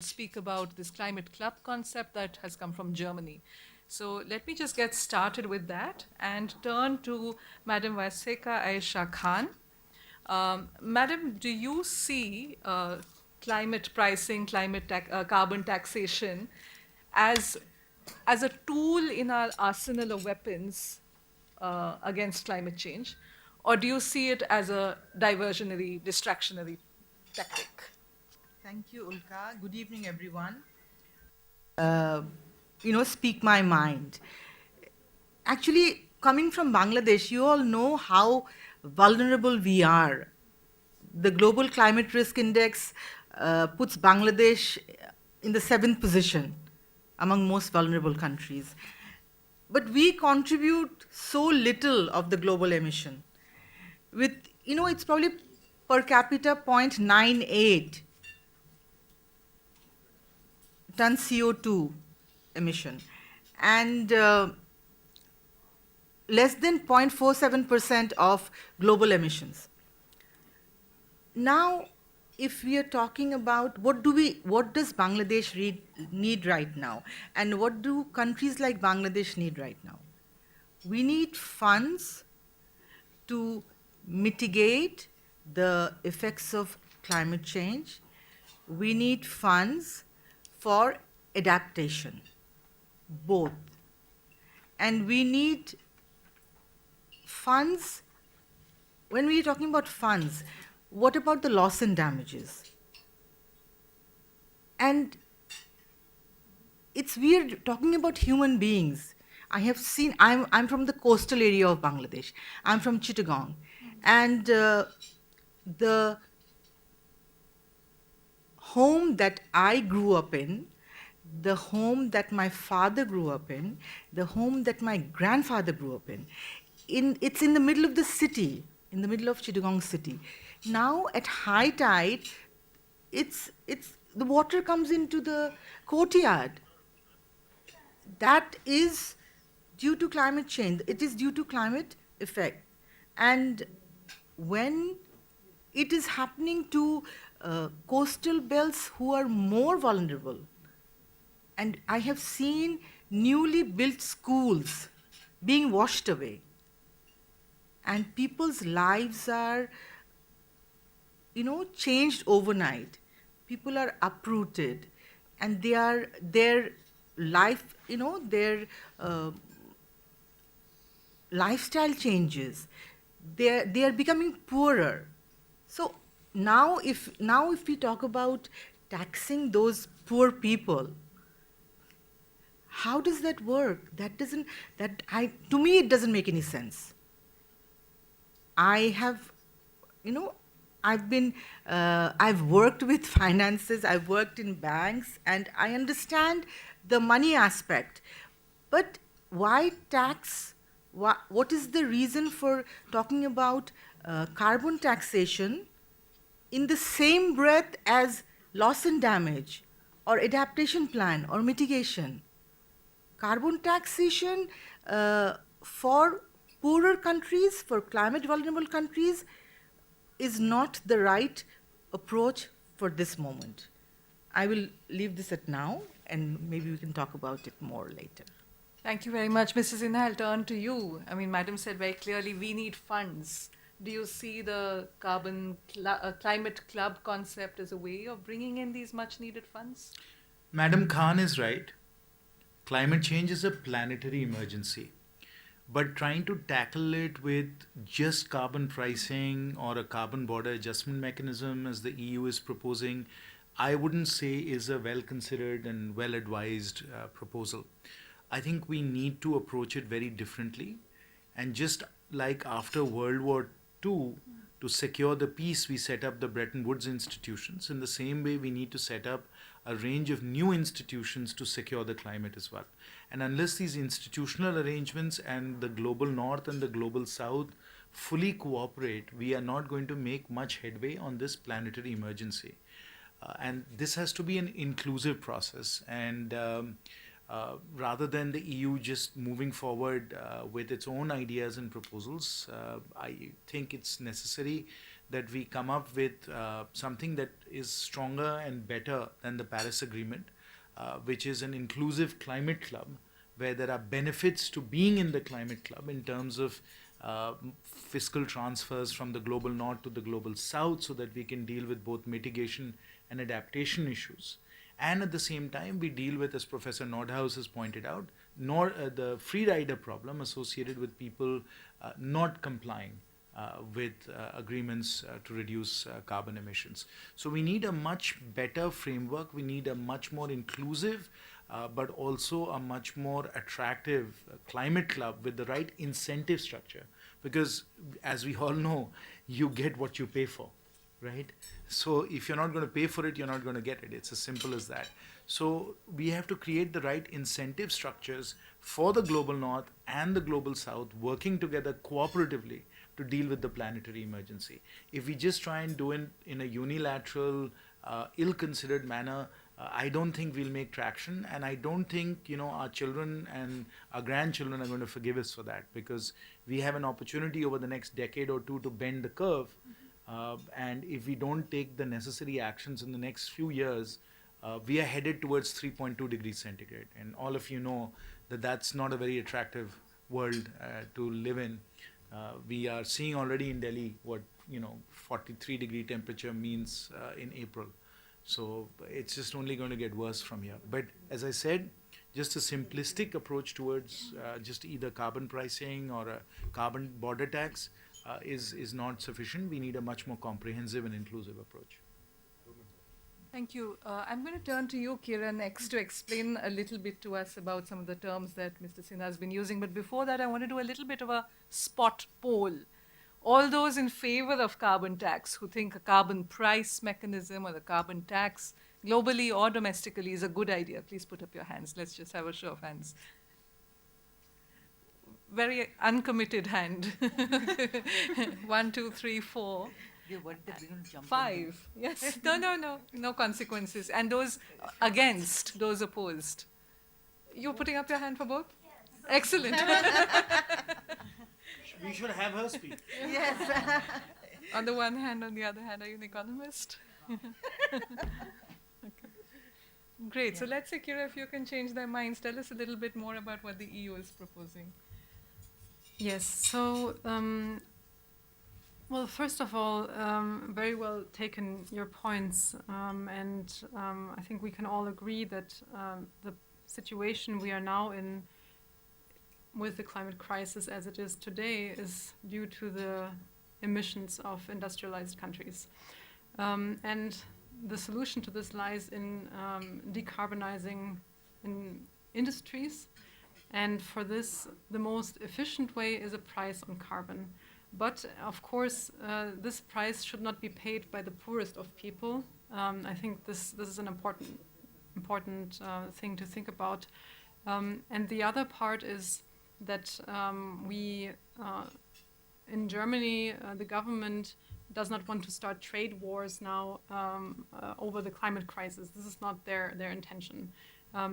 speak about this climate club concept that has come from Germany. So let me just get started with that and turn to Madam Waseqa Ayesha Khan. Madam, do you see climate pricing, carbon taxation as, as a tool in our arsenal of weapons against climate change? Or do you see it as a diversionary, distractionary tactic? Thank you, Ulka. Good evening, everyone. Uh, Speak my mind. Actually, coming from Bangladesh, you all know how vulnerable we are. The Global Climate Risk Index puts Bangladesh in the seventh position among most vulnerable countries. But we contribute so little of the global emission. With, it's probably per capita 0.98 ton CO2 emission, and less than 0.47% of global emissions. Now, if we are talking about what does Bangladesh need right now, and what do countries like Bangladesh need right now? We need funds to mitigate the effects of climate change. We need funds for adaptation, both. And we need funds. When we're talking about funds, what about the loss and damages? And it's weird talking about human beings. I'm from the coastal area of Bangladesh. I'm from Chittagong. And the home that I grew up in, the home that my father grew up in, the home that my grandfather grew up it's in the middle of the city, in the middle of Chittagong city. Now at high tide, it's the water comes into the courtyard. That is due to climate change. It is due to climate effect. And when it is happening to coastal belts who are more vulnerable, and I have seen newly built schools being washed away, and people's lives are, changed overnight. People are uprooted, and their life, their lifestyle changes. They are becoming poorer. So now if we talk about taxing those poor people, how does that work? That doesn't that I to me it doesn't make any sense. I have, you know, I've worked with finances, I've worked in banks, and I understand the money aspect. But why tax? What is the reason for talking about carbon taxation in the same breath as loss and damage, or adaptation plan, or mitigation? Carbon taxation for poorer countries, for climate vulnerable countries, is not the right approach for this moment. I will leave this at now, and maybe we can talk about it more later. Thank you very much. Mrs. Sinha, I'll turn to you. I mean, Madam said very clearly, we need funds. Do you see the climate club concept as a way of bringing in these much needed funds? Madam Khan is right. Climate change is a planetary emergency. But trying to tackle it with just carbon pricing or a carbon border adjustment mechanism, as the EU is proposing, I wouldn't say is a well considered and well advised proposal. I think we need to approach it very differently. And just like after World War II, to secure the peace, we set up the Bretton Woods institutions. In the same way, we need to set up a range of new institutions to secure the climate as well. And unless these institutional arrangements and the global north and the global south fully cooperate, we are not going to make much headway on this planetary emergency. And this has to be an inclusive process. And rather than the EU just moving forward with its own ideas and proposals, I think it's necessary that we come up with something that is stronger and better than the Paris Agreement, which is an inclusive climate club where there are benefits to being in the climate club in terms of fiscal transfers from the global north to the global south, so that we can deal with both mitigation and adaptation issues. And at the same time, we deal with, as Professor Nordhaus has pointed out, the free rider problem associated with people not complying with agreements to reduce carbon emissions. So we need a much better framework. We need a much more inclusive, but also a much more attractive climate club with the right incentive structure. Because as we all know, you get what you pay for, right? So if you're not going to pay for it, you're not going to get it. It's as simple as that. So we have to create the right incentive structures for the global north and the global south working together cooperatively to deal with the planetary emergency. If we just try and do it in a unilateral, ill-considered manner, I don't think we'll make traction, and I don't think our children and our grandchildren are going to forgive us for that, because we have an opportunity over the next decade or two to bend the curve. And if we don't take the necessary actions in the next few years, we are headed towards 3.2 degrees centigrade. And all of you know that that's not a very attractive world to live in. We are seeing already in Delhi what 43-degree temperature means in April. So it's just only going to get worse from here. But as I said, just a simplistic approach towards just either carbon pricing or a carbon border tax is not sufficient. We need a much more comprehensive and inclusive approach. Thank you. I'm going to turn to you, Kira, next to explain a little bit to us about some of the terms that Mr. Sinha has been using. But before that, I want to do a little bit of a spot poll. All those in favor of carbon tax, who think a carbon price mechanism or the carbon tax, globally or domestically, is a good idea, please put up your hands. Let's just have a show of hands. Very uncommitted hand. 1, 2, 3, 4. They're worried that we're going to jump on 5. Yes. No consequences. And those against, those opposed. You're putting up your hand for both? Yes. Excellent. We should have her speak. Yes. On the one hand, on the other hand, are you an economist? Okay. Great. So let's say, Kira, if you can change their minds, tell us a little bit more about what the EU is proposing. Yes, so, well, first of all, very well taken your points, and I think we can all agree that the situation we are now in with the climate crisis as it is today is due to the emissions of industrialized countries. And the solution to this lies in decarbonizing in industries. And for this, the most efficient way is a price on carbon. But of course, this price should not be paid by the poorest of people. I think this is an important thing to think about. And the other part is that we, in Germany, the government does not want to start trade wars now over the climate crisis. This is not their intention.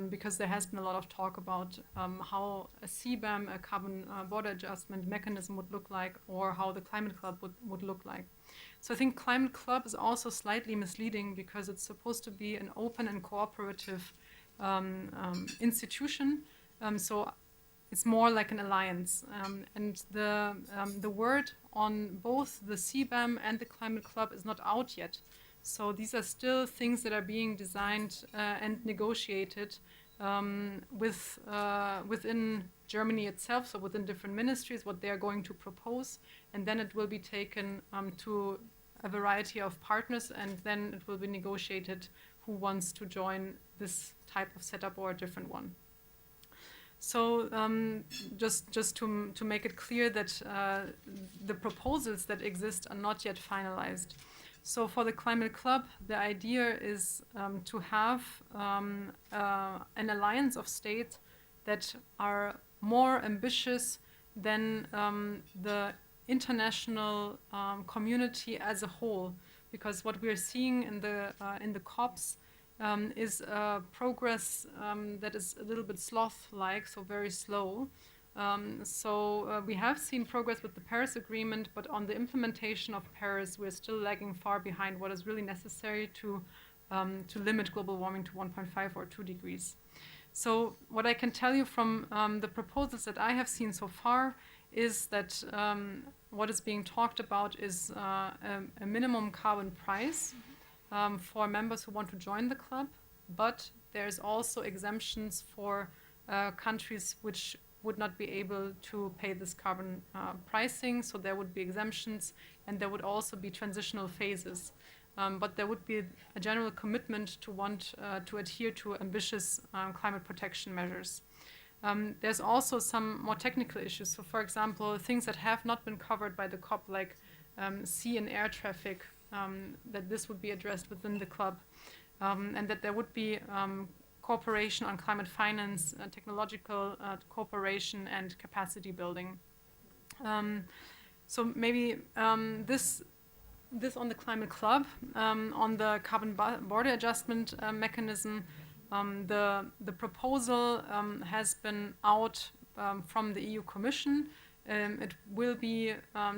Because there has been a lot of talk about how a CBAM, a carbon border adjustment mechanism, would look like, or how the climate club would look like. So I think climate club is also slightly misleading because it's supposed to be an open and cooperative institution. So it's more like an alliance. And the word on both the CBAM and the climate club is not out yet. So these are still things that are being designed and negotiated within Germany itself, so within different ministries, what they are going to propose. And then it will be taken to a variety of partners, and then it will be negotiated who wants to join this type of setup or a different one. So just to make it clear that the proposals that exist are not yet finalized. So for the Climate Club, the idea is to have an alliance of states that are more ambitious than the international community as a whole, because what we are seeing in the COPs is progress that is a little bit sloth-like, so very slow. We have seen progress with the Paris Agreement, but on the implementation of Paris, we're still lagging far behind what is really necessary to limit global warming to 1.5 or 2 degrees. So what I can tell you from the proposals that I have seen so far is that what is being talked about is a minimum carbon price for members who want to join the club, but there's also exemptions for countries which would not be able to pay this carbon pricing. So there would be exemptions, and there would also be transitional phases. But there would be a general commitment to want to adhere to ambitious climate protection measures. There's also some more technical issues. So, for example, things that have not been covered by the COP, like sea and air traffic, that this would be addressed within the club, and that there would be cooperation on climate finance, technological cooperation, and capacity building. So maybe this on the climate club, on the carbon border adjustment mechanism. The proposal has been out from the EU Commission. It will be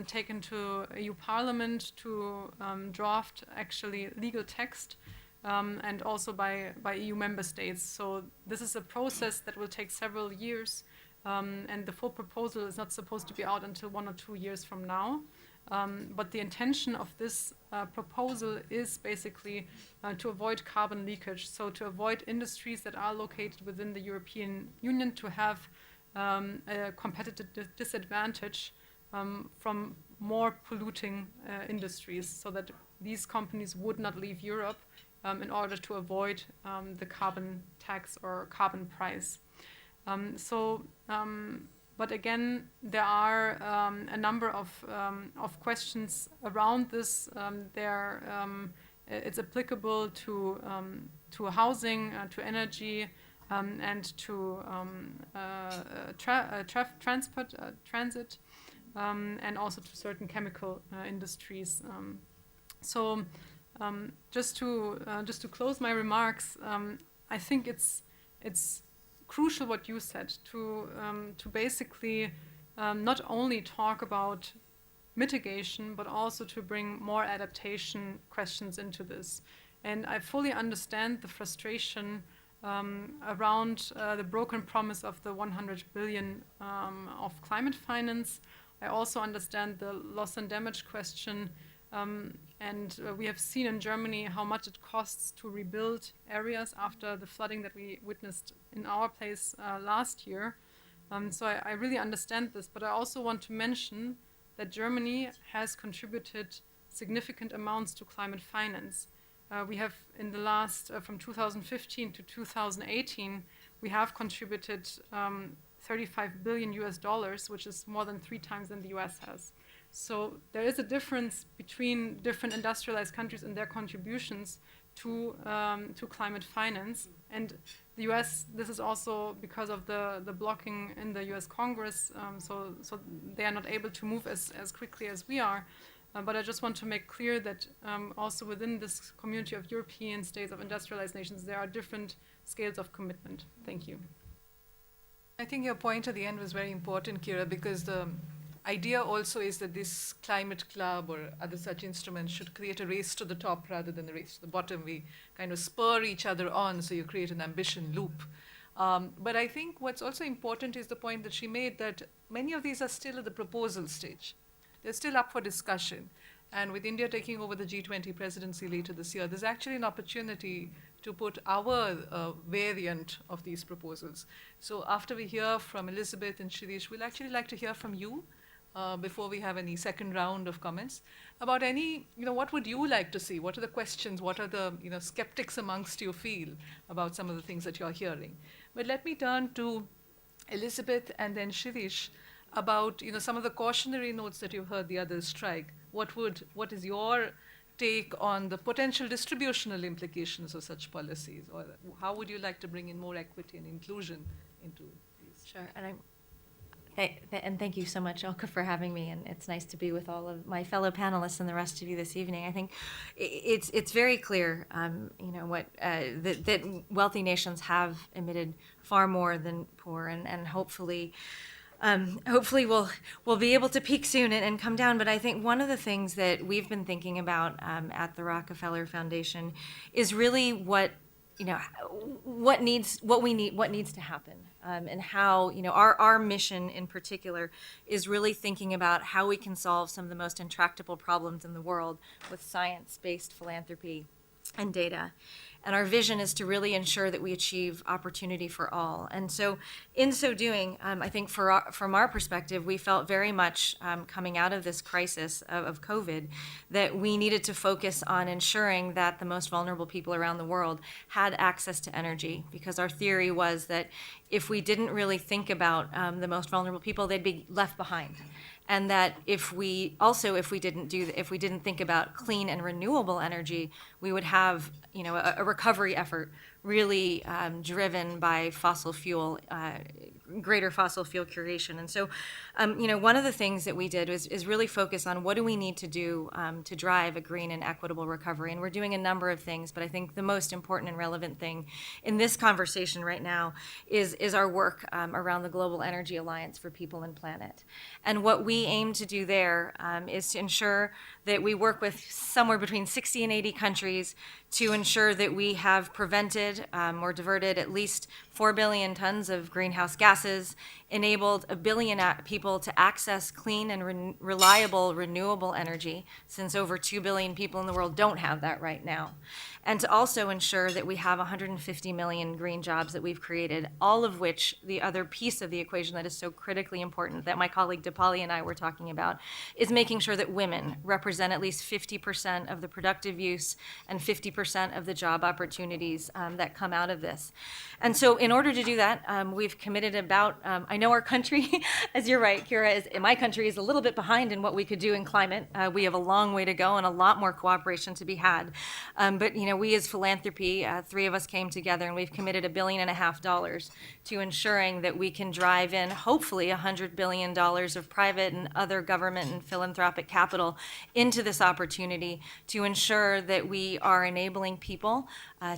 taken to EU Parliament to draft actually legal text, and also by EU member states. So this is a process that will take several years, and the full proposal is not supposed to be out until 1 or 2 years from now. But the intention of this proposal is basically to avoid carbon leakage, so to avoid industries that are located within the European Union to have a competitive disadvantage from more polluting industries, so that these companies would not leave Europe in order to avoid the carbon tax or carbon price. But again, there are a number of questions around this. It's applicable to housing, to energy, and to transit, and also to certain chemical industries. Just to close my remarks, I think it's crucial what you said to basically not only talk about mitigation, but also to bring more adaptation questions into this. And I fully understand the frustration around the broken promise of the 100 billion of climate finance. I also understand the loss and damage question. And we have seen in Germany how much it costs to rebuild areas after the flooding that we witnessed in our place last year. So I really understand this, but I also want to mention that Germany has contributed significant amounts to climate finance. We have in the last, from 2015 to 2018, we have contributed 35 billion US dollars, which is more than 3 times than the US has. So there is a difference between different industrialized countries and their contributions to climate finance. And the US, this is also because of the blocking in the US Congress, so they are not able to move as quickly as we are. But I just want to make clear that also within this community of European states, of industrialized nations, there are different scales of commitment. Thank you. I think your point at the end was very important, Kira, because the idea also is that this climate club or other such instruments should create a race to the top rather than a race to the bottom. We kind of spur each other on, so you create an ambition loop. But I think what's also important is the point that she made, that many of these are still at the proposal stage. They're still up for discussion. And with India taking over the G20 presidency later this year, there's actually an opportunity to put our variant of these proposals. So after we hear from Elizabeth and Shirish, we'll actually like to hear from you before we have any second round of comments about any, what would you like to see? What are the questions? What are the, skeptics amongst you feel about some of the things that you're hearing? But let me turn to Elizabeth and then Shirish about, some of the cautionary notes that you've heard the others strike. What is your take on the potential distributional implications of such policies? Or how would you like to bring in more equity and inclusion into these? Sure, and thank you so much, Elke, for having me, and it's nice to be with all of my fellow panelists and the rest of you this evening. I think it's very clear, that wealthy nations have emitted far more than poor, and hopefully Hopefully we'll be able to peak soon and come down. But I think one of the things that we've been thinking about at the Rockefeller Foundation is really what needs to happen, and how our mission in particular is really thinking about how we can solve some of the most intractable problems in the world with science-based philanthropy and data. And our vision is to really ensure that we achieve opportunity for all. And so in so doing, I think from our perspective, we felt very much coming out of this crisis of COVID that we needed to focus on ensuring that the most vulnerable people around the world had access to energy, because our theory was that if we didn't really think about the most vulnerable people, they'd be left behind. And that if we didn't think about clean and renewable energy, we would have a recovery effort really driven by greater fossil fuel curation. And so, one of the things that we did is really focus on what do we need to do to drive a green and equitable recovery. And we're doing a number of things, but I think the most important and relevant thing in this conversation right now is our work around the Global Energy Alliance for People and Planet. And what we aim to do there is to ensure that we work with somewhere between 60 and 80 countries to ensure that we have prevented or diverted at least 4 billion tons of greenhouse gases, enabled 1 billion people to access clean and reliable renewable energy, since over 2 billion people in the world don't have that right now, and to also ensure that we have 150 million green jobs that we've created, all of which the other piece of the equation that is so critically important that my colleague Dipali and I were talking about is making sure that women represent at least 50% of the productive use and 50% of the job opportunities that come out of this. And so in order to do that, we've committed about, I know our country, as you're right, Kira, my country is a little bit behind in what we could do in climate. We have a long way to go and a lot more cooperation to be had. But we as philanthropy, 3 of us came together and we've committed $1.5 billion to ensuring that we can drive in, hopefully, $100 billion of private and other government and philanthropic capital into this opportunity to ensure that we are enabling people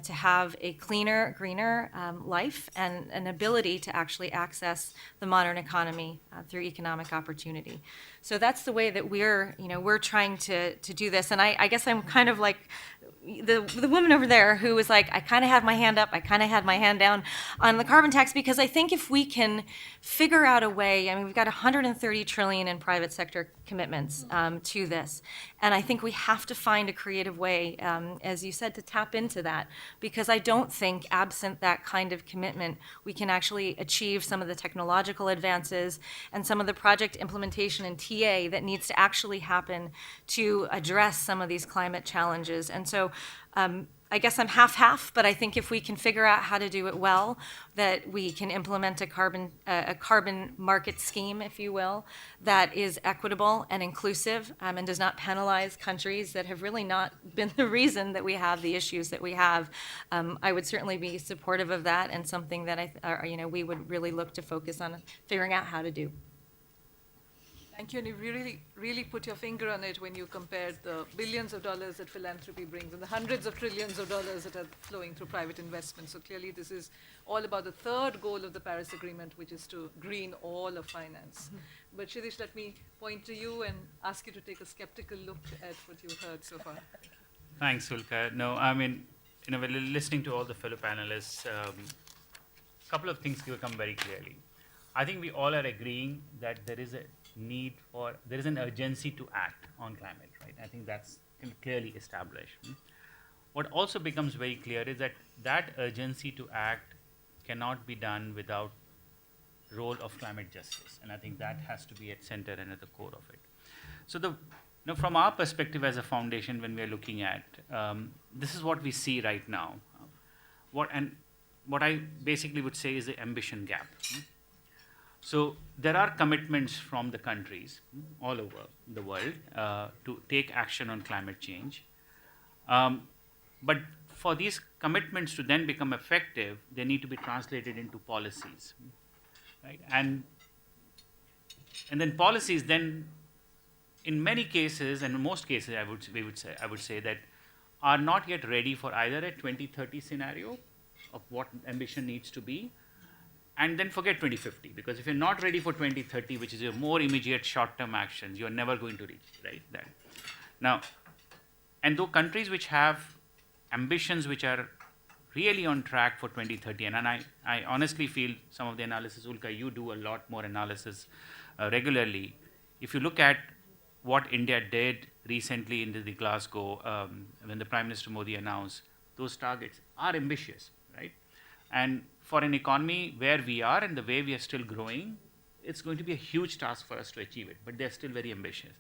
to have a cleaner, greener life and an ability to actually access the modern economy through economic opportunity. So that's the way that we're trying to do this. And I guess I'm kind of like the woman over there who was like, I kind of had my hand up, I kind of had my hand down on the carbon tax, because I think if we can figure out a way, I mean, we've got 130 trillion in private sector commitments to this, and I think we have to find a creative way, as you said, to tap into that, because I don't think, absent that kind of commitment, we can actually achieve some of the technological advances and some of the project implementation and TA that needs to actually happen to address some of these climate challenges. And so I guess I'm half-half, but I think if we can figure out how to do it well, that we can implement a carbon market scheme, if you will, that is equitable and inclusive, and does not penalize countries that have really not been the reason that we have the issues that we have. I would certainly be supportive of that, and something that we would really look to focus on figuring out how to do. Thank you, and you really put your finger on it when you compared the billions of dollars that philanthropy brings and the hundreds of trillions of dollars that are flowing through private investment. So clearly this is all about the third goal of the Paris Agreement, which is to green all of finance. But Shirish, let me point to you and ask you to take a skeptical look at what you've heard so far. Thanks, Ulka. No, I mean, we're listening to all the fellow panelists. A couple of things become very clearly. I think we all are agreeing that there is an urgency to act on climate, right? I think that's clearly established. What also becomes very clear is that urgency to act cannot be done without role of climate justice, and I think that has to be at center and at the core of it. So from our perspective as a foundation, when we are looking at this is what we see right now. What I basically would say is the ambition gap. So there are commitments from the countries all over the world to take action on climate change. But for these commitments to then become effective, they need to be translated into policies, right? And then policies then, in many cases, and in most cases, I would say that are not yet ready for either a 2030 scenario of what ambition needs to be, and then forget 2050, because if you're not ready for 2030, which is your more immediate short-term actions, you're never going to reach, right? That. Now, and though countries which have ambitions which are really on track for 2030, and I honestly feel some of the analysis, Ulka, you do a lot more analysis regularly. If you look at what India did recently in the Glasgow, when the Prime Minister Modi announced, those targets are ambitious, right? And for an economy where we are and the way we are still growing, it's going to be a huge task for us to achieve it, but they're still very ambitious.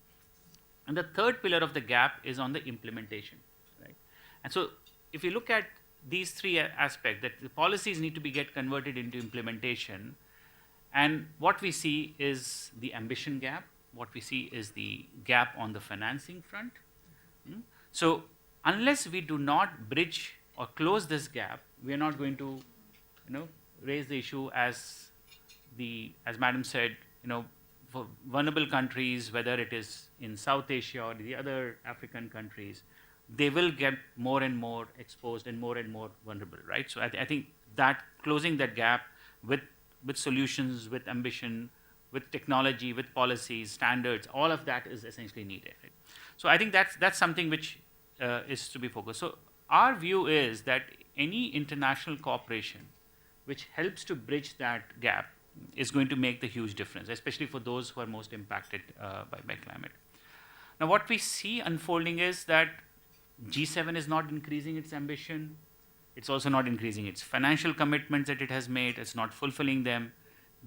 And the third pillar of the gap is on the implementation, right? And so if you look at these three aspects, that the policies need to be get converted into implementation, and what we see is the ambition gap, what we see is the gap on the financing front. So unless we do not bridge or close this gap, we are not going to, raise the issue as Madam said, for vulnerable countries, whether it is in South Asia or the other African countries, they will get more and more exposed and more vulnerable, right? So I think that closing that gap with solutions, with ambition, with technology, with policies, standards, all of that is essentially needed. Right? So I think that's something which is to be focused. So our view is that any international cooperation which helps to bridge that gap is going to make the huge difference, especially for those who are most impacted by climate. Now, what we see unfolding is that G7 is not increasing its ambition. It's also not increasing its financial commitments that it has made. It's not fulfilling them.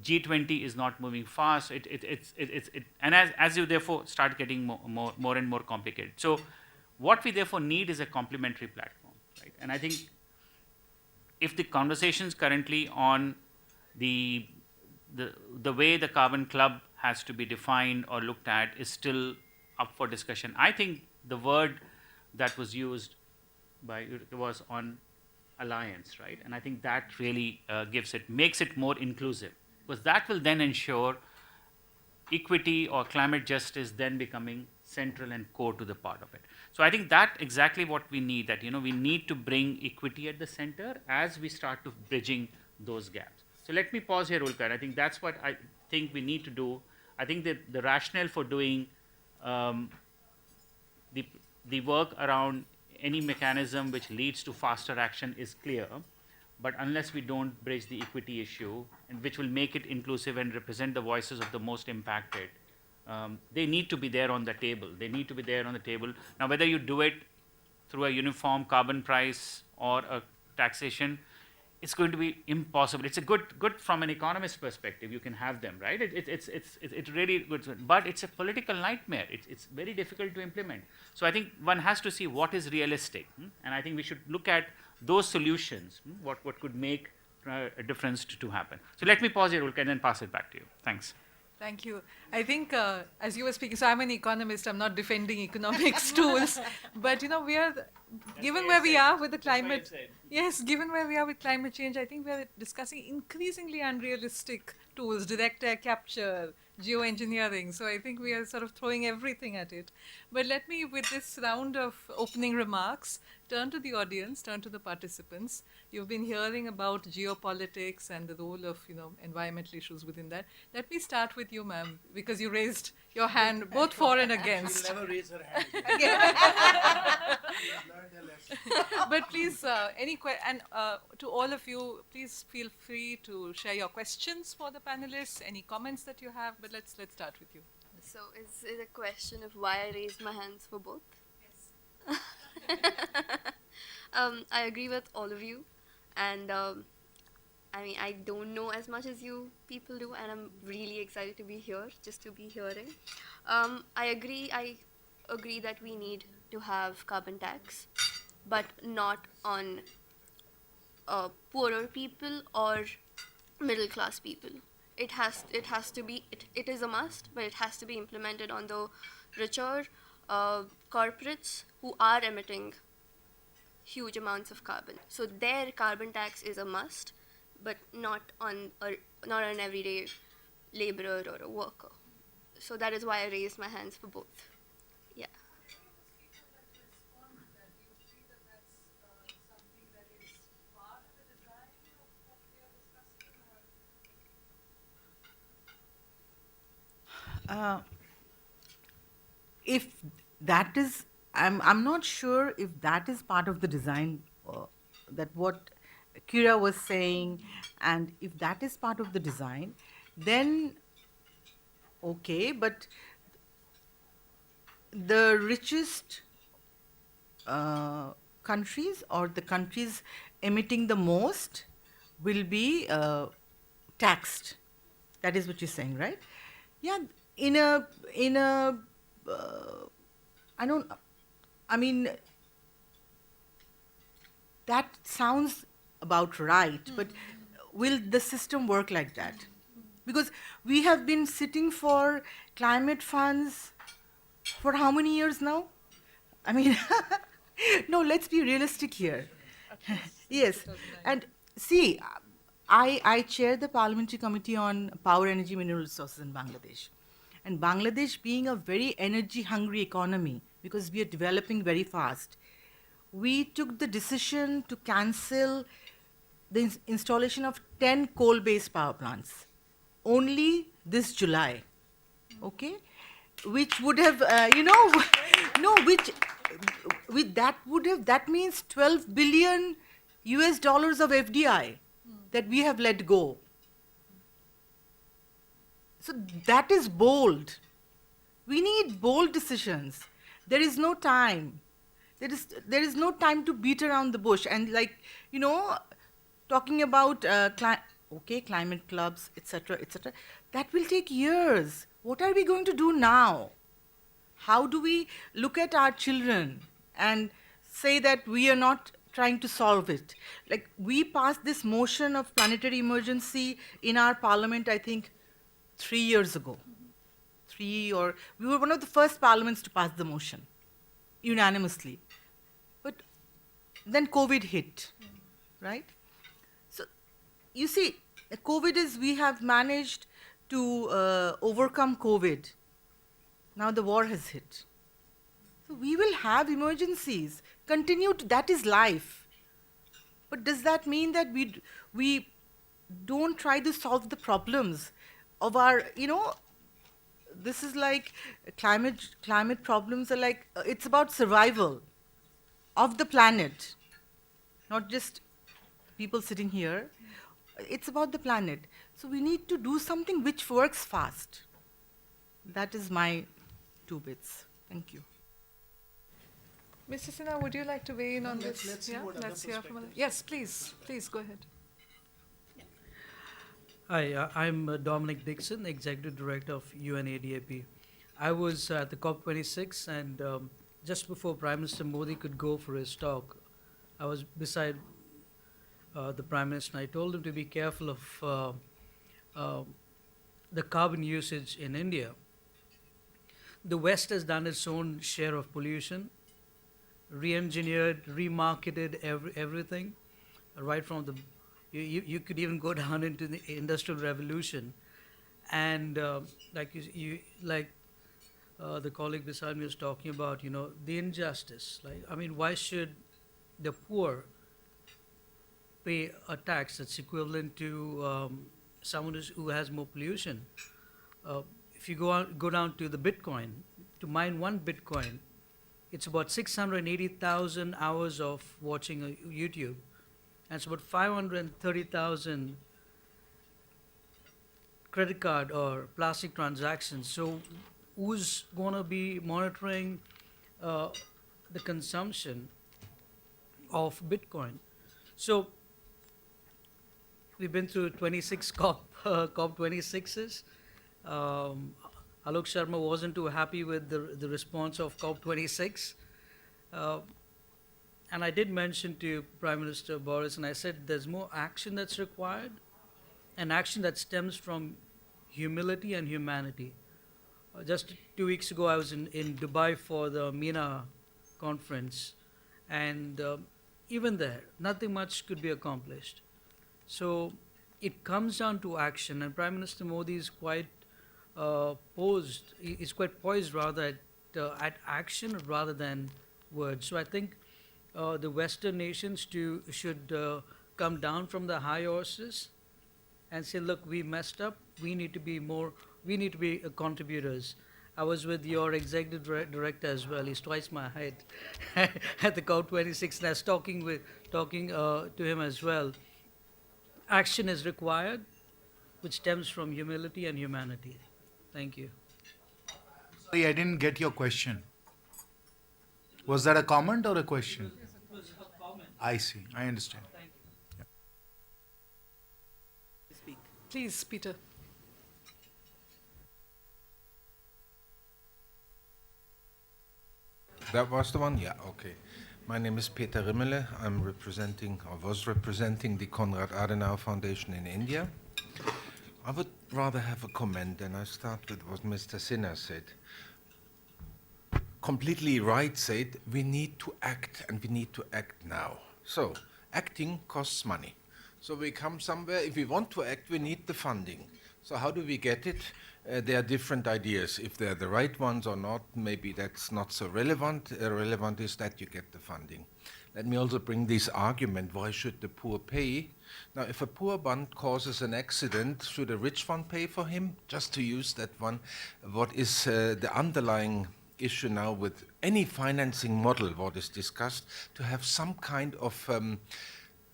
G20 is not moving fast. And as you therefore start getting more and more complicated. So what we therefore need is a complementary platform, right? And I think if the conversations currently on the way the carbon club has to be defined or looked at is still up for discussion, I think the word that was used was on alliance, right? And I think that really makes it more inclusive, because that will then ensure equity or climate justice then becoming central and core to the part of it. So I think that exactly what we need, that we need to bring equity at the center as we start to bridging those gaps. So let me pause here, Ulka. I think that's what I think we need to do. I think that the rationale for doing the work around any mechanism which leads to faster action is clear, but unless we don't bridge the equity issue, and which will make it inclusive and represent the voices of the most impacted, they need to be there on the table. They need to be there on the table. Now, whether you do it through a uniform carbon price or a taxation, it's going to be impossible. It's a good from an economist perspective. You can have them, right? It's really good, but it's a political nightmare. It's very difficult to implement. So I think one has to see what is realistic, and I think we should look at those solutions. What could make a difference to happen. So let me pause here, Ulka, and then pass it back to you. Thanks. Thank you. I think as you were speaking, so I'm an economist, I'm not defending economics tools, but we are, given where we are with the climate, yes, given where we are with climate change, I think we are discussing increasingly unrealistic tools, direct air capture, geoengineering. So I think we are sort of throwing everything at it. But let me, with this round of opening remarks, turn to the audience, turn to the participants. You've been hearing about geopolitics and the role of, environmental issues within that. Let me start with you, ma'am, because you raised your hand both for and against. She'll never raise her hand. But please, to all of you, please feel free to share your questions for the panelists, any comments that you have, but let's start with you. So is it a question of why I raised my hands for both? Yes. I agree with all of you, and I don't know as much as you people do, and I'm really excited to be here, just to be hearing. I agree that we need to have carbon tax, but not on poorer people or middle class people. It is a must, but it has to be implemented on the richer corporates who are emitting huge amounts of carbon. So their carbon tax is a must, but not on an everyday laborer or a worker. So that is why I raised my hands for both. Yeah. Uh, if that is, I'm not sure if that is part of the design, that what Kira was saying, and if that is part of the design, then okay, but the richest countries, or the countries emitting the most, will be taxed. That is what you're saying, right? Yeah, in a I don't, I mean, that sounds about right, but will the system work like that? Because we have been sitting for climate funds for how many years now? I mean, no, let's be realistic here. Yes, and see, I chair the Parliamentary Committee on Power, Energy, Mineral Resources in Bangladesh. And Bangladesh being a very energy hungry economy, because we are developing very fast, we took the decision to cancel the installation of 10 coal based power plants only this July. Okay? Which would have, no, which, with that would have, that means 12 billion US dollars of FDI that we have let go. So that is bold. We need bold decisions. There is no time. There is no time to beat around the bush. And like, talking about climate clubs, etc., etc., that will take years. What are we going to do now? How do we look at our children and say that we are not trying to solve it? Like, we passed this motion of planetary emergency in our parliament, I think, 3 years ago. We were one of the first parliaments to pass the motion, unanimously. But then COVID hit, right? So, you see, we have managed to overcome COVID. Now the war has hit. So we will have emergencies. That is life. But does that mean that we don't try to solve the problems of our, this is like climate problems are like, it's about survival of the planet, not just people sitting here. It's about the planet. So we need to do something which works fast. That is my 2 bits. Thank you. Mr. Sinha, would you like to weigh in on this? let's see what other let's hear from perspectives. Yes, please go ahead. Hi, I'm Dominic Dixon, Executive Director of UNADAP. I was at the COP26, and just before Prime Minister Modi could go for his talk, I was beside the Prime Minister, and I told him to be careful of the carbon usage in India. The West has done its own share of pollution, re-engineered, remarketed everything, right from the, you could even go down into the Industrial Revolution, and the colleague beside me was talking about, the injustice. Like, I mean, why should the poor pay a tax that's equivalent to someone who has more pollution? If you go down to the Bitcoin, to mine one Bitcoin, it's about 680,000 hours of watching YouTube, and it's about 530,000 credit card or plastic transactions. So who's going to be monitoring the consumption of Bitcoin? So we've been through 26 COP26s. Alok Sharma wasn't too happy with the response of COP26. And I did mention to Prime Minister Boris, and I said there's more action that's required, and action that stems from humility and humanity. Just 2 weeks ago, I was in Dubai for the MENA conference, and even there, nothing much could be accomplished. So it comes down to action, and Prime Minister Modi is quite poised rather at action rather than words. So I think the Western nations should come down from the high horses and say, look, we messed up. We need to be more we need to be contributors. I was with your executive director as well. He's twice my height at the COP26, and I was talking to him as well. Action is required, which stems from humility and humanity. Thank you. Sorry, I didn't get your question. Was that a comment or a question? I see. I understand. Please, Peter. That was the one? Yeah, okay. My name is Peter Rimmele. I'm representing, or was representing, the Konrad Adenauer Foundation in India. I would rather have a comment, and I start with what Mr. Sinha said. Completely right said, we need to act, and we need to act now. So, acting costs money. So we come somewhere, if we want to act, we need the funding. So how do we get it? There are different ideas. If they're the right ones or not, maybe that's not so relevant. Relevant is that you get the funding. Let me also bring this argument, why should the poor pay? Now, if a poor one causes an accident, should a rich one pay for him? Just to use that one, what is the underlying issue now with any financing model, what is discussed, to have some kind of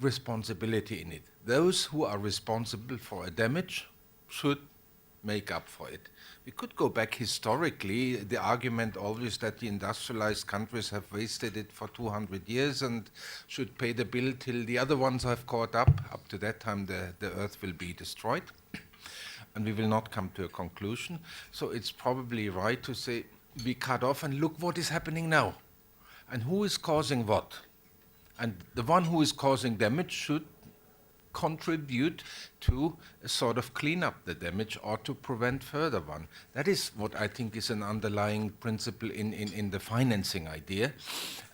responsibility in it. Those who are responsible for a damage should make up for it. We could go back historically, the argument always that the industrialized countries have wasted it for 200 years and should pay the bill till the other ones have caught up. Up to that time the earth will be destroyed and we will not come to a conclusion. So it's probably right to say we cut off and look what is happening now and who is causing what. And the one who is causing damage should contribute to sort of clean up the damage or to prevent further one. That is what I think is an underlying principle in the financing idea.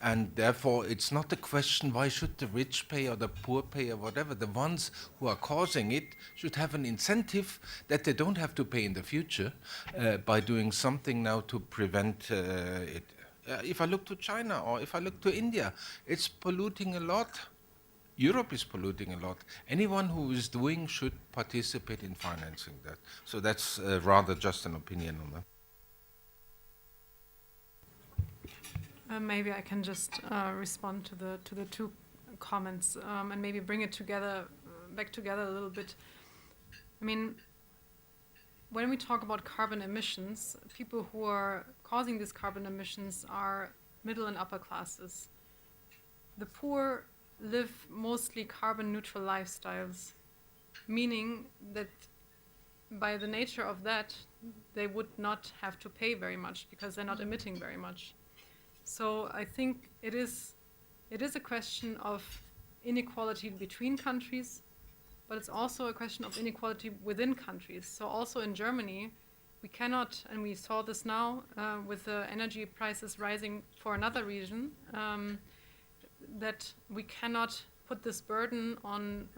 And therefore, it's not a question why should the rich pay or the poor pay or whatever. The ones who are causing it should have an incentive that they don't have to pay in the future by doing something now to prevent it. If I look to China or if I look to India, it's polluting a lot. Europe is polluting a lot. Anyone who is doing should participate in financing that. So that's rather just an opinion on that. Maybe I can just respond to the two comments and maybe bring it together, back together a little bit. I mean, when we talk about carbon emissions, people who are causing these carbon emissions are middle and upper classes. The poor live mostly carbon neutral lifestyles, meaning that by the nature of that, they would not have to pay very much because they're not emitting very much. So I think it is a question of inequality between countries, but it's also a question of inequality within countries. So also in Germany, we cannot, and we saw this now with the energy prices rising for another region, that we cannot put this burden on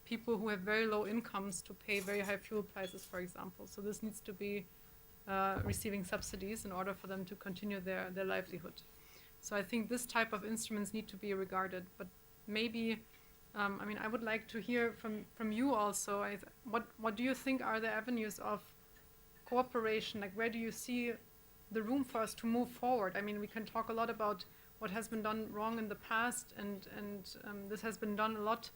people who have very low incomes to pay very high fuel prices, for example. So this needs to be receiving subsidies in order for them to continue their livelihood. So I think this type of instruments need to be regarded, but maybe I mean, I would like to hear from you also. What do you think are the avenues of cooperation? Like, where do you see the room for us to move forward? I mean, we can talk a lot about what has been done wrong in the past, and this has been done a lot,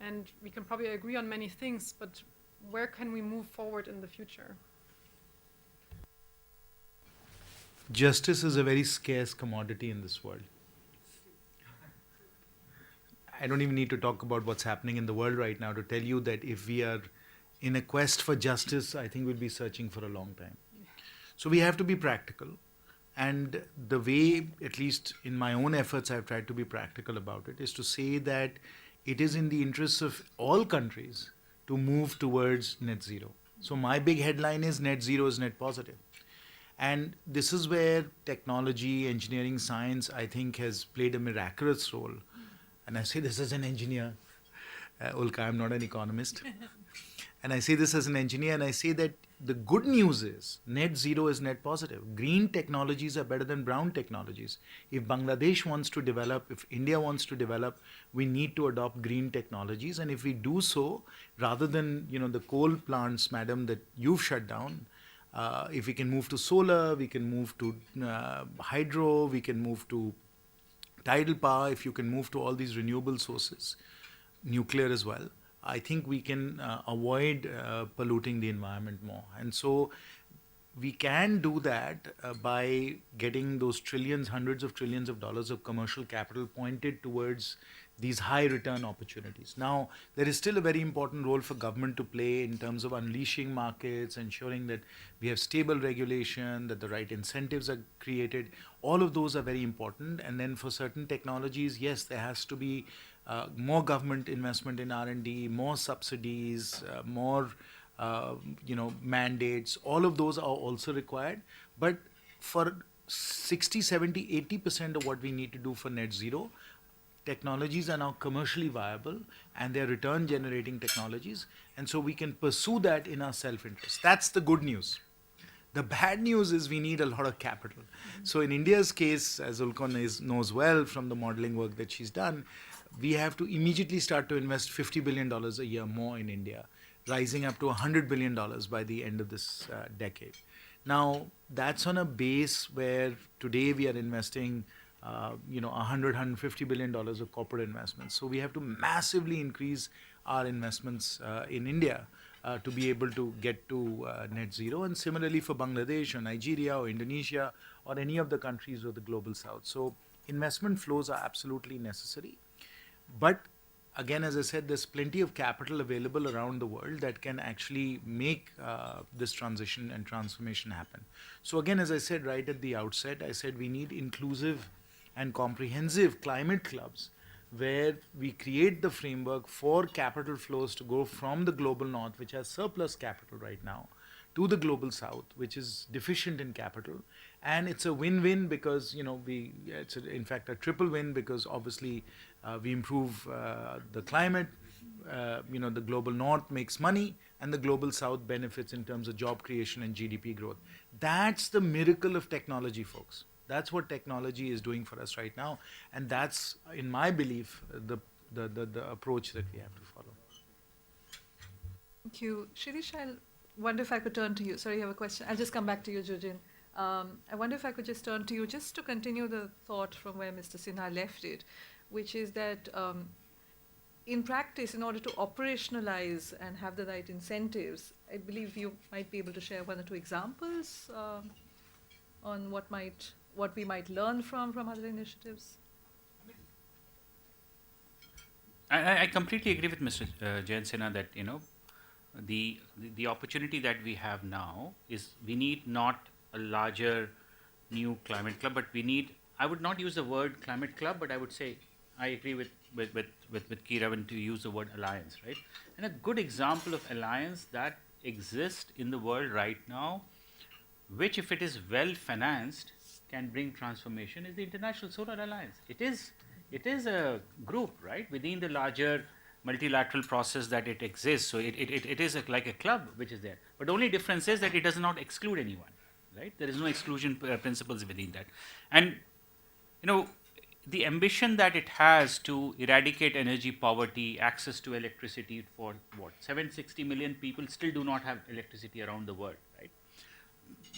and we can probably agree on many things, but where can we move forward in the future? Justice is a very scarce commodity in this world. I don't even need to talk about what's happening in the world right now to tell you that if we are in a quest for justice, I think we'll be searching for a long time. So we have to be practical. And the way, at least in my own efforts, I've tried to be practical about it, is to say that it is in the interests of all countries to move towards net zero. So my big headline is net zero is net positive. And this is where technology, engineering, science, I think, has played a miraculous role. And I say this as an engineer. Ulka, I'm not an economist. And I say this as an engineer, and I say that the good news is net zero is net positive. Green technologies are better than brown technologies. If Bangladesh wants to develop, if India wants to develop, we need to adopt green technologies. And if we do so, rather than the coal plants, madam, that you've shut down, If we can move to solar, we can move to hydro, we can move to tidal power, if you can move to all these renewable sources, nuclear as well, I think we can avoid polluting the environment more. And so we can do that by getting those trillions, hundreds of trillions of dollars of commercial capital pointed towards these high return opportunities. Now, there is still a very important role for government to play in terms of unleashing markets, ensuring that we have stable regulation, that the right incentives are created. All of those are very important. And then for certain technologies, yes, there has to be more government investment in R&D, more subsidies, more mandates. All of those are also required. But for 60, 70, 80% of what we need to do for net zero, technologies are now commercially viable and they're return generating technologies. And so we can pursue that in our self-interest. That's the good news. The bad news is we need a lot of capital. So in India's case, as Ulkon knows well from the modeling work that she's done, we have to immediately start to invest $50 billion a year more in India, rising up to $100 billion by the end of this decade. Now, that's on a base where today we are investing $150 billion of corporate investments. So we have to massively increase our investments in India to be able to get to net zero. And similarly for Bangladesh or Nigeria or Indonesia or any of the countries of the global south. So investment flows are absolutely necessary. But again, as I said, there's plenty of capital available around the world that can actually make this transition and transformation happen. So again, as I said right at the outset, I said we need inclusive and comprehensive climate clubs where we create the framework for capital flows to go from the global north, which has surplus capital right now, to the global south, which is deficient in capital. And it's a win-win because, it's in fact a triple win because obviously we improve the climate, the global north makes money, and the global south benefits in terms of job creation and GDP growth. That's the miracle of technology, folks. That's what technology is doing for us right now. And that's, in my belief, the approach that we have to follow. Thank you. Shirish, I wonder if I could turn to you. Sorry, you have a question. I'll just come back to you, Jujin. I wonder if I could just turn to you just to continue the thought from where Mr. Sinha left it, which is that in practice, in order to operationalize and have the right incentives, I believe you might be able to share one or two examples on what we might learn from other initiatives. I completely agree with Mr. Jayant Sinha that the opportunity that we have now is we need not a larger new climate club, but we need. I would not use the word climate club, but I would say I agree with Kiravan to use the word alliance, right? And a good example of alliance that exists in the world right now, which if it is well financed, can bring transformation, is the International Solar Alliance. It is a group, right, within the larger multilateral process that it exists. So it is like a club which is there. But the only difference is that it does not exclude anyone, right? There is no exclusion principles within that. And, the ambition that it has to eradicate energy poverty, access to electricity for 760 million people still do not have electricity around the world, right?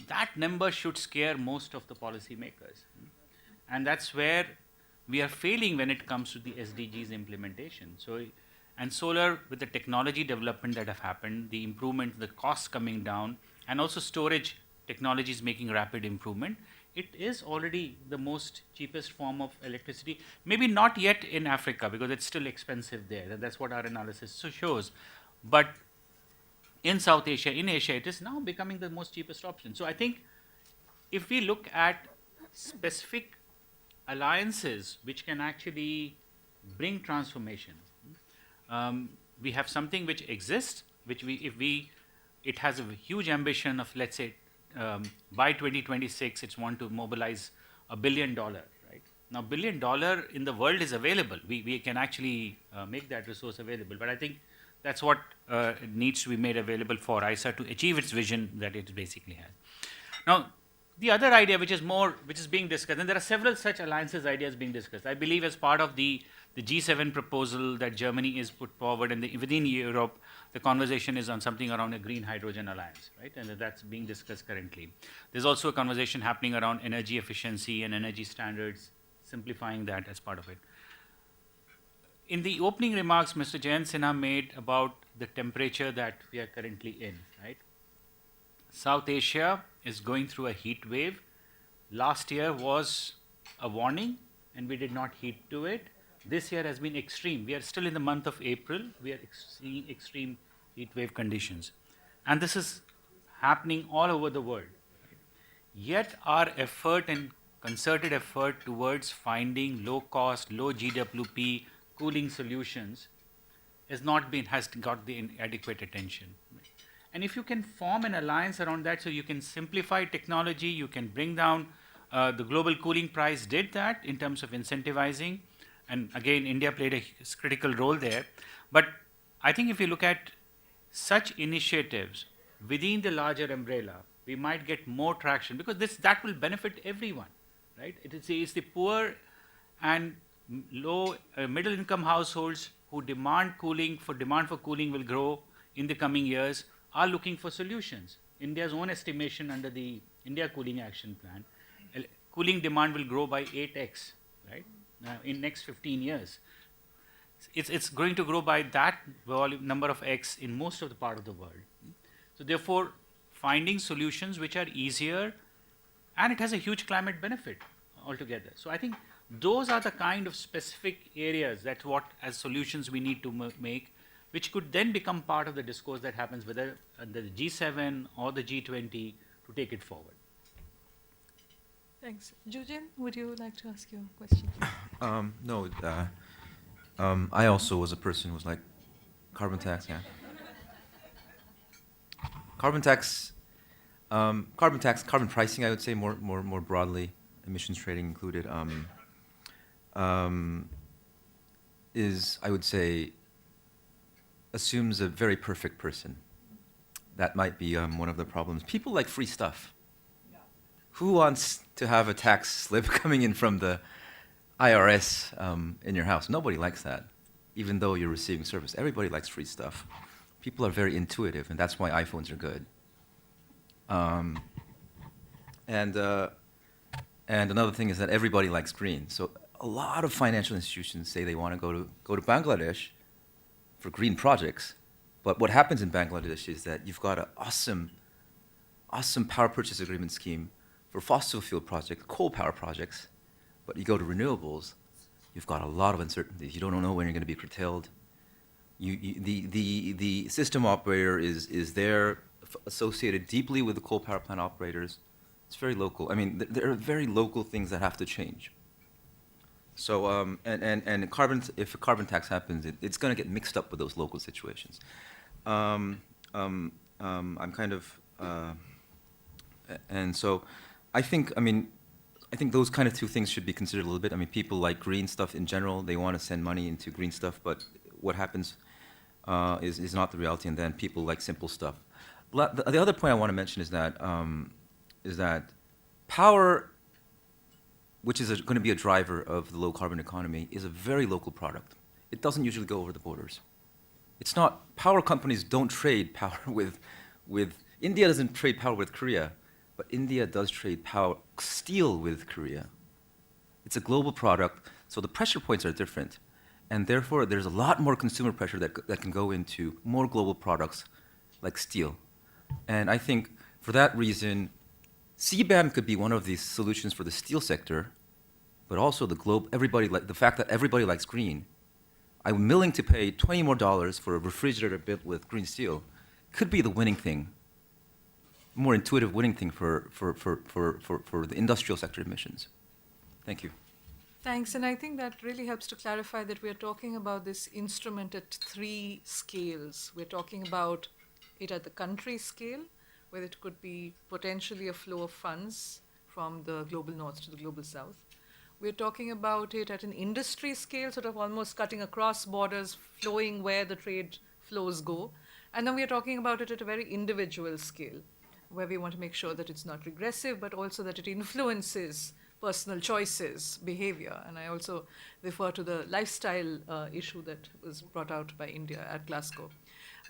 That number should scare most of the policymakers. And that's where we are failing when it comes to the SDGs implementation. So, and solar, with the technology development that have happened, the improvement, the costs coming down, and also storage technologies making rapid improvement, it is already the most cheapest form of electricity. Maybe not yet in Africa because it's still expensive there. That's what our analysis shows. But in South Asia, in Asia, it is now becoming the most cheapest option. So I think if we look at specific alliances which can actually bring transformation, we have something which exists, which it has a huge ambition of, let's say, by 2026, it's want to mobilize $1 billion, right? Now, $1 billion in the world is available. We can actually make that resource available. But I think that's what needs to be made available for Ayesha to achieve its vision that it basically has. Now, the other idea which is being discussed, and there are several such alliances ideas being discussed. I believe as part of the the G7 proposal that Germany is put forward, and within Europe, the conversation is on something around a green hydrogen alliance, right? And that's being discussed currently. There's also a conversation happening around energy efficiency and energy standards, simplifying that as part of it. In the opening remarks, Mr. Jayant Sinha made about the temperature that we are currently in, right? South Asia is going through a heat wave. Last year was a warning, and we did not heed to it. This year has been extreme. We are still in the month of April. We are seeing extreme heat wave conditions. And this is happening all over the world. Yet our effort and concerted effort towards finding low cost, low GWP cooling solutions has got the adequate attention. And if you can form an alliance around that, so you can simplify technology, you can bring down the global cooling price did that in terms of incentivizing. And again, India played a critical role there. But I think if you look at such initiatives within the larger umbrella, we might get more traction, because that will benefit everyone, right? It's the poor and low middle income households who demand for cooling will grow in the coming years, are looking for solutions. India's own estimation under the India Cooling Action Plan, cooling demand will grow by 8x, right, in next 15 years. It's going to grow by that number of x in most of the part of the world. So therefore, finding solutions which are easier, and it has a huge climate benefit altogether. So I think those are the kind of specific areas that as solutions we need to make, which could then become part of the discourse that happens whether the G7 or the G20 to take it forward. Thanks. Jujin, would you like to ask your question? No, I also was a person who was like, carbon tax, yeah. Carbon pricing, I would say more broadly, emissions trading included, is, I would say, assumes a very perfect person. That might be one of the problems. People like free stuff. Who wants to have a tax slip coming in from the IRS in your house? Nobody likes that, even though you're receiving service. Everybody likes free stuff. People are very intuitive, and that's why iPhones are good. And another thing is that everybody likes green. So a lot of financial institutions say they want to go to Bangladesh for green projects. But what happens in Bangladesh is that you've got an awesome power purchase agreement scheme for fossil fuel projects, coal power projects. But you go to renewables, you've got a lot of uncertainties. You don't know when you're going to be curtailed. The system operator is there, associated deeply with the coal power plant operators. It's very local. I mean, there are very local things that have to change. So, if a carbon tax happens, it's going to get mixed up with those local situations. I'm kind of, and so, I think those kind of two things should be considered a little bit. I mean, people like green stuff in general. They want to send money into green stuff, but what happens is not the reality, and then people like simple stuff. The other point I want to mention is that power, which is going to be a driver of the low-carbon economy, is a very local product. It doesn't usually go over the borders. It's not, power companies don't trade power with India doesn't trade power with Korea, but India does trade steel with Korea. It's a global product, so the pressure points are different. And therefore, there's a lot more consumer pressure that can go into more global products like steel. And I think for that reason, CBAM could be one of these solutions for the steel sector, but also the fact that everybody likes green. I'm willing to pay $20 more for a refrigerator built with green steel. Could be the winning thing, more intuitive winning thing for the industrial sector emissions. Thank you. Thanks, and I think that really helps to clarify that we are talking about this instrument at 3 scales. We're talking about it at the country scale, where it could be potentially a flow of funds from the global north to the global south. We're talking about it at an industry scale, sort of almost cutting across borders, flowing where the trade flows go. And then we're talking about it at a very individual scale, where we want to make sure that it's not regressive, but also that it influences personal choices, behavior, and I also refer to the lifestyle issue that was brought out by India at Glasgow.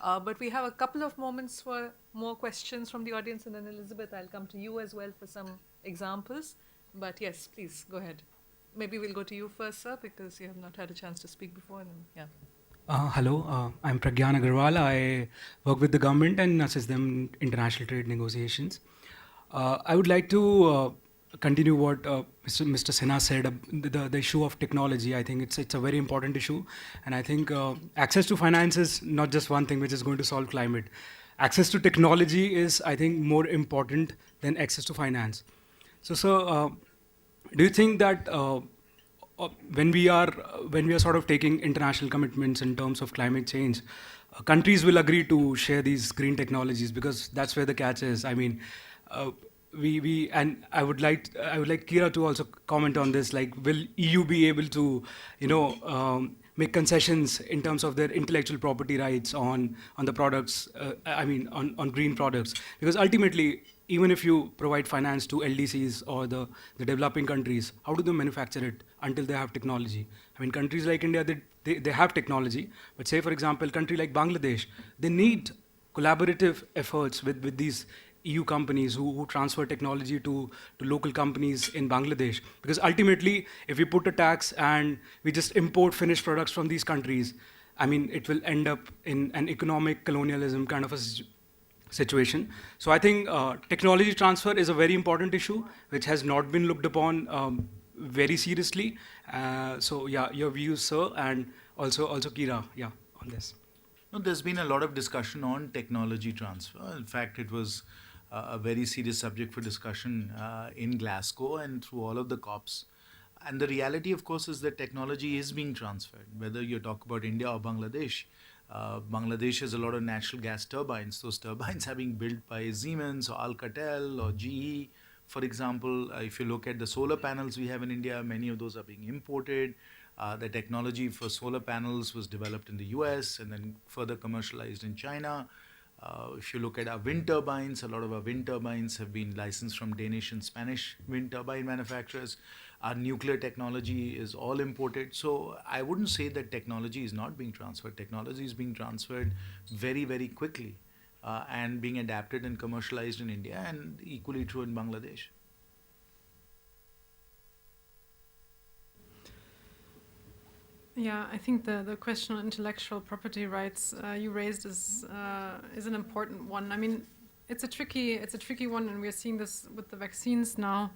But we have a couple of moments for more questions from the audience, and then Elizabeth, I'll come to you as well for some examples. But yes, please go ahead. Maybe we'll go to you first, sir, because you have not had a chance to speak before. And yeah. Hello, I'm Pragyan Agarwal. I work with the government and assist them in international trade negotiations. I would like to continue what Mr. Sinha said, the issue of technology. I think it's a very important issue. And I think access to finance is not just one thing which is going to solve climate. Access to technology is, I think, more important than access to finance. So, sir, do you think that when we are sort of taking international commitments in terms of climate change, countries will agree to share these green technologies, because that's where the catch is. I mean, we and I would like Kira to also comment on this. Like, will EU be able to, make concessions in terms of their intellectual property rights on the products? On green products, because ultimately, even if you provide finance to LDCs or the developing countries, how do they manufacture it until they have technology? I mean, countries like India, they have technology, but say, for example, a country like Bangladesh, they need collaborative efforts with these EU companies who transfer technology to local companies in Bangladesh. Because ultimately, if we put a tax and we just import finished products from these countries, I mean, it will end up in an economic colonialism kind of a situation. So I think technology transfer is a very important issue, which has not been looked upon very seriously. So yeah, your views, sir, and also Kira, yeah, on this. No, there's been a lot of discussion on technology transfer. In fact, it was a very serious subject for discussion in Glasgow and through all of the COPs. And the reality, of course, is that technology is being transferred, whether you talk about India or Bangladesh. Bangladesh has a lot of natural gas turbines. Those turbines are being built by Siemens or Alcatel or GE. For example, if you look at the solar panels we have in India, many of those are being imported. The technology for solar panels was developed in the US and then further commercialized in China. If you look at our wind turbines, a lot of our wind turbines have been licensed from Danish and Spanish wind turbine manufacturers. Our nuclear technology is all imported. So I wouldn't say that technology is not being transferred. Technology is being transferred very, very quickly and being adapted and commercialized in India, and equally true in Bangladesh. Yeah, I think the question on intellectual property rights you raised is an important one. I mean, it's a tricky one, and we're seeing this with the vaccines now.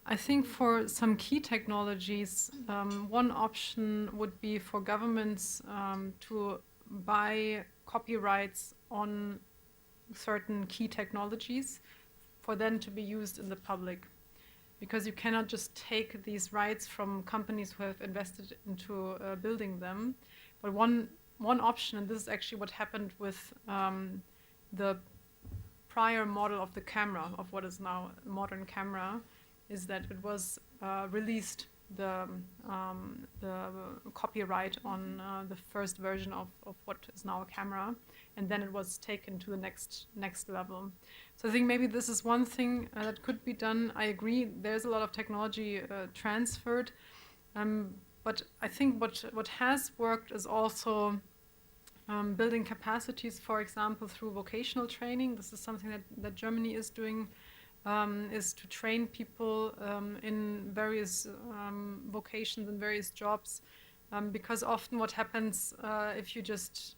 I think for some key technologies, one option would be for governments to buy copyrights on certain key technologies for them to be used in the public. Because you cannot just take these rights from companies who have invested into building them. But one option, and this is actually what happened with the prior model of the camera, of what is now a modern camera, is that it was released the copyright on the first version of what is now a camera, and then it was taken to the next level. So I think maybe this is one thing that could be done. I agree, there's a lot of technology transferred, but I think what has worked is also building capacities, for example, through vocational training. This is something that Germany is doing, is to train people in various vocations and various jobs, because often what happens if you just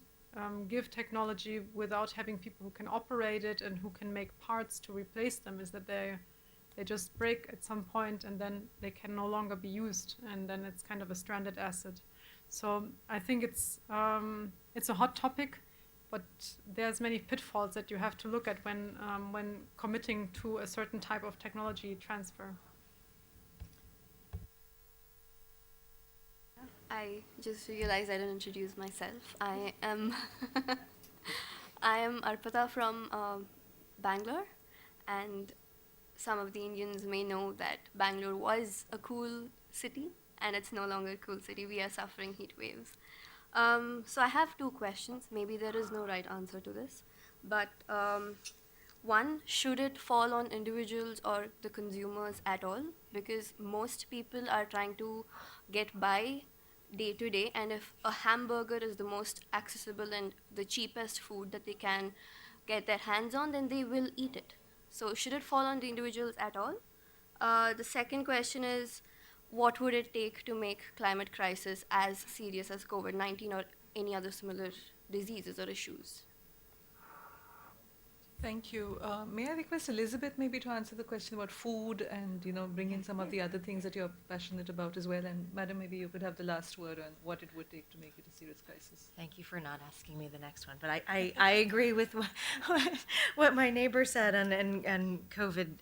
give technology without having people who can operate it and who can make parts to replace them, is that they just break at some point and then they can no longer be used, and then it's kind of a stranded asset. So I think it's a hot topic, but there's many pitfalls that you have to look at when committing to a certain type of technology transfer. I just realized I didn't introduce myself. I am Arpita from Bangalore, and some of the Indians may know that Bangalore was a cool city, and it's no longer a cool city. We are suffering heat waves. So I have two questions. Maybe there is no right answer to this, but One, should it fall on individuals or the consumers at all? Because most people are trying to get by day to day, and if a hamburger is the most accessible and the cheapest food that they can get their hands on, then they will eat it. So, should it fall on the individuals at all? The second question is, what would it take to make climate crisis as serious as COVID-19 or any other similar diseases or issues? Thank you. May I request Elizabeth maybe to answer the question about food and, bring in some of the other things that you're passionate about as well. And Madam, maybe you could have the last word on what it would take to make it a serious crisis. Thank you for not asking me the next one, but I agree with what my neighbor said, and COVID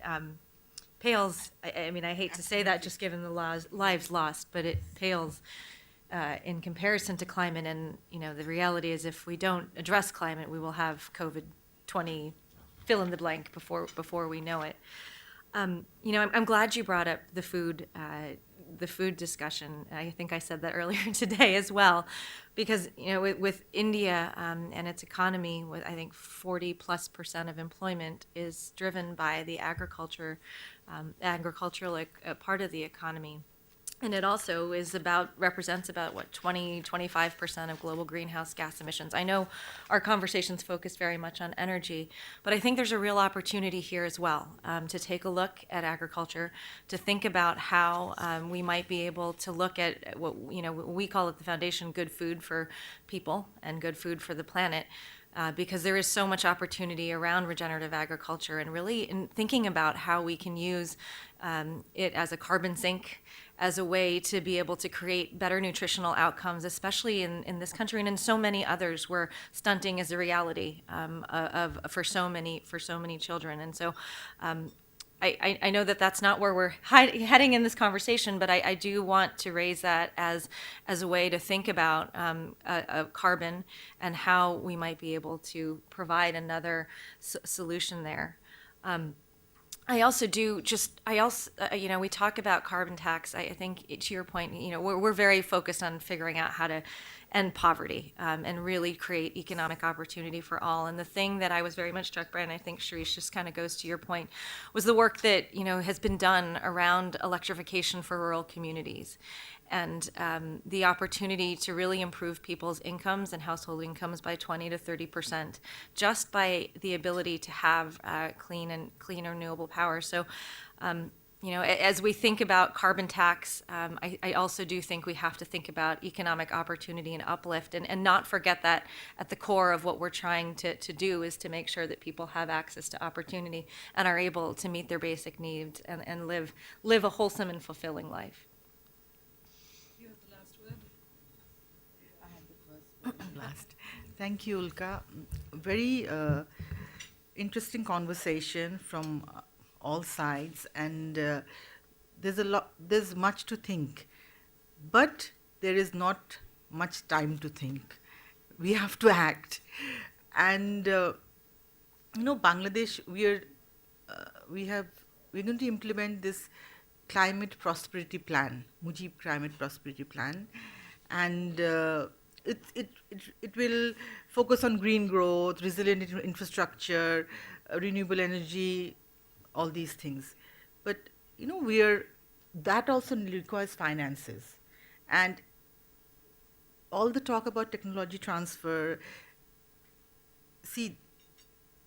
pales. I mean, I hate to say that, just given the lives lost, but it pales in comparison to climate. And the reality is, if we don't address climate, we will have COVID-20 fill in the blank before we know it. I'm glad you brought up the food discussion. I think I said that earlier today as well, because with India and its economy, with I think 40+% of employment is driven by the agricultural part of the economy. And it also represents about 25% of global greenhouse gas emissions. I know our conversation's focused very much on energy, but I think there's a real opportunity here as well to take a look at agriculture, to think about how we might be able to look at what we call at the foundation good food for people and good food for the planet. Because there is so much opportunity around regenerative agriculture, and really in thinking about how we can use it as a carbon sink, as a way to be able to create better nutritional outcomes, especially in this country and in so many others where stunting is a reality for so many children. And so I know that that's not where we're heading in this conversation, but I do want to raise that as a way to think about carbon and how we might be able to provide another solution there. I also we talk about carbon tax. I think to your point, we're very focused on figuring out how to end poverty and really create economic opportunity for all. And the thing that I was very much struck by, and I think Shirish just kind of goes to your point, was the work that has been done around electrification for rural communities, and the opportunity to really improve people's incomes and household incomes by 20 to 30%, just by the ability to have clean renewable power. So, as we think about carbon tax, I also do think we have to think about economic opportunity and uplift, and not forget that at the core of what we're trying to do is to make sure that people have access to opportunity and are able to meet their basic needs and live a wholesome and fulfilling life. You have the last word. I have the first word last. Thank you, Ulka. Very interesting conversation from all sides, and there's much to think, but there is not much time to think. We have to act. And Bangladesh, we're going to implement this climate prosperity plan, Mujib climate prosperity plan, and it will focus on green growth, resilient infrastructure, renewable energy, all these things. But that also requires finances, and all the talk about technology transfer. See,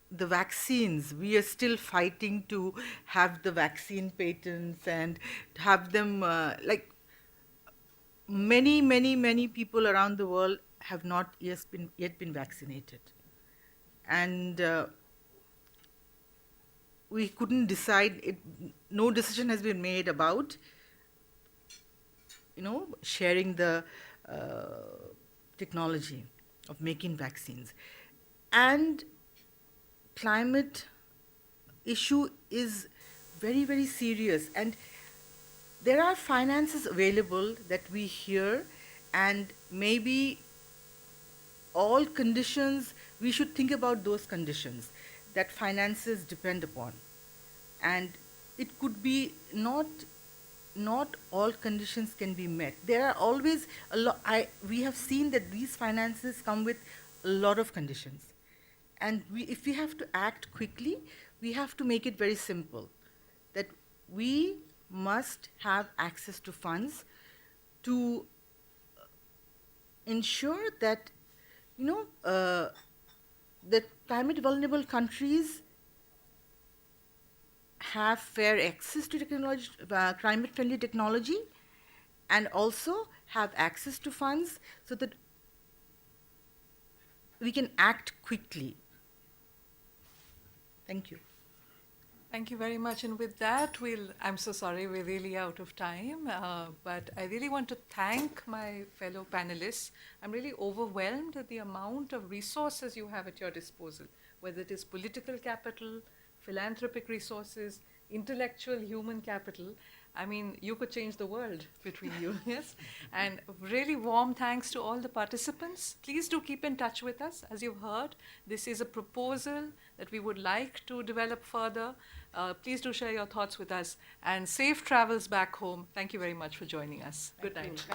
the vaccines, we are still fighting to have the vaccine patents and have them many people around the world have not yet been vaccinated, and we couldn't decide it. No decision has been made about sharing the technology of making vaccines. And climate issue is very, very serious, and there are finances available that we hear, and maybe all conditions, we should think about those conditions that finances depend upon. And it could be not all conditions can be met. There are always we have seen that these finances come with a lot of conditions. And if we have to act quickly, we have to make it very simple, that we must have access to funds to ensure that, that climate vulnerable countries have fair access to technology, climate friendly technology, and also have access to funds so that we can act quickly. Thank you. Thank you very much. And with that, I'm so sorry, we're really out of time. But I really want to thank my fellow panelists. I'm really overwhelmed at the amount of resources you have at your disposal, whether it is political capital, philanthropic resources, intellectual human capital. I mean, you could change the world between you, yes? And really warm thanks to all the participants. Please do keep in touch with us. As you've heard, this is a proposal that we would like to develop further. Please do share your thoughts with us. And safe travels back home. Thank you very much for joining us. Good night.